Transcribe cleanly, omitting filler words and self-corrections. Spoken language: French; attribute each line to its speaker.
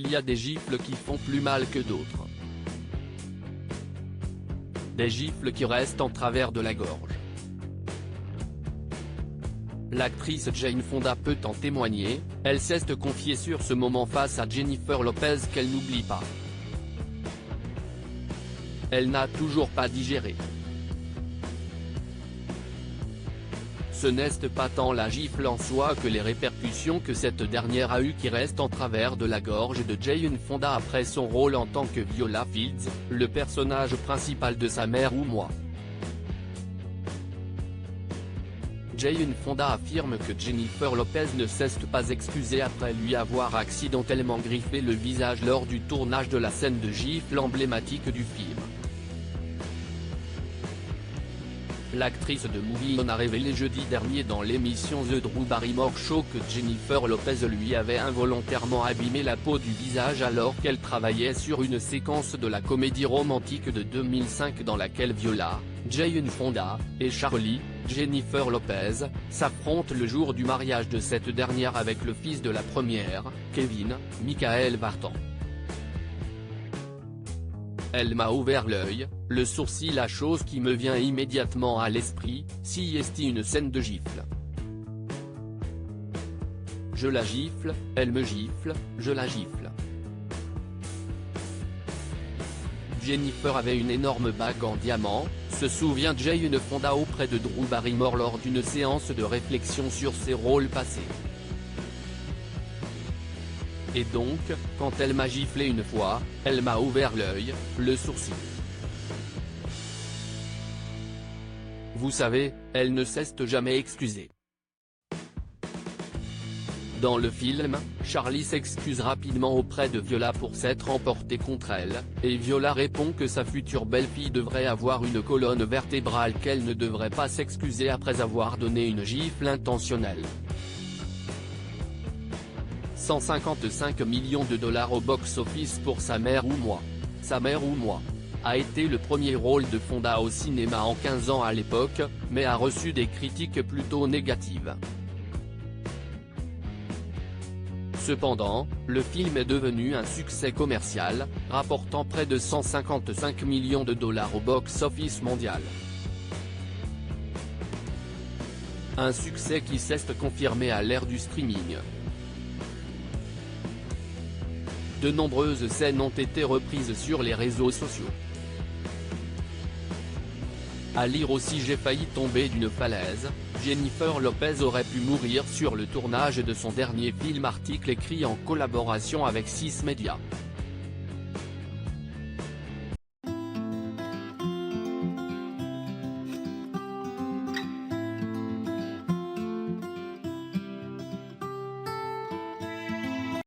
Speaker 1: il y a des gifles qui font plus mal que d'autres. Des gifles qui restent en travers de la gorge. L'actrice Jane Fonda peut en témoigner, elle s'est confiée sur ce moment face à Jennifer Lopez qu'elle n'oublie pas. Elle n'a toujours pas digéré. Ce n'est pas tant la gifle en soi que les répercussions que cette dernière a eues qui restent en travers de la gorge de Jane Fonda après son rôle en tant que Viola Fields, le personnage principal de Sa mère ou moi. Jane Fonda affirme que Jennifer Lopez ne s'est pas excusée après lui avoir accidentellement griffé le visage lors du tournage de la scène de gifle emblématique du film. L'actrice de Movie On a révélé jeudi dernier dans l'émission The Drew Barrymore Show que Jennifer Lopez lui avait involontairement abîmé la peau du visage alors qu'elle travaillait sur une séquence de la comédie romantique de 2005 dans laquelle Viola, Jane Fonda, et Charlie, Jennifer Lopez, s'affrontent le jour du mariage de cette dernière avec le fils de la première, Kevin, Michael Vartan. Elle m'a ouvert l'œil, le sourcil, la chose qui me vient immédiatement à l'esprit, si est une scène de gifle. Je la gifle, elle me gifle, je la gifle. Jennifer avait une énorme bague en diamant, se souvient Jane Fonda auprès de Drew Barrymore lors d'une séance de réflexion sur ses rôles passés. Et donc, quand elle m'a giflé une fois, elle m'a ouvert l'œil, le sourcil. Vous savez, elle ne s'est jamais excusée. Dans le film, Charlie s'excuse rapidement auprès de Viola pour s'être emporté contre elle, et Viola répond que sa future belle-fille devrait avoir une colonne vertébrale, qu'elle ne devrait pas s'excuser après avoir donné une gifle intentionnelle. 155 millions de dollars au box-office pour Sa mère ou moi. Sa mère ou moi a été le premier rôle de Fonda au cinéma en 15 ans à l'époque, mais a reçu des critiques plutôt négatives. Cependant, le film est devenu un succès commercial, rapportant près de 155 millions de dollars au box-office mondial. Un succès qui s'est confirmé à l'ère du streaming. De nombreuses scènes ont été reprises sur les réseaux sociaux. À lire aussi J'ai failli tomber d'une falaise, Jennifer Lopez aurait pu mourir sur le tournage de son dernier film, article écrit en collaboration avec 6 Media.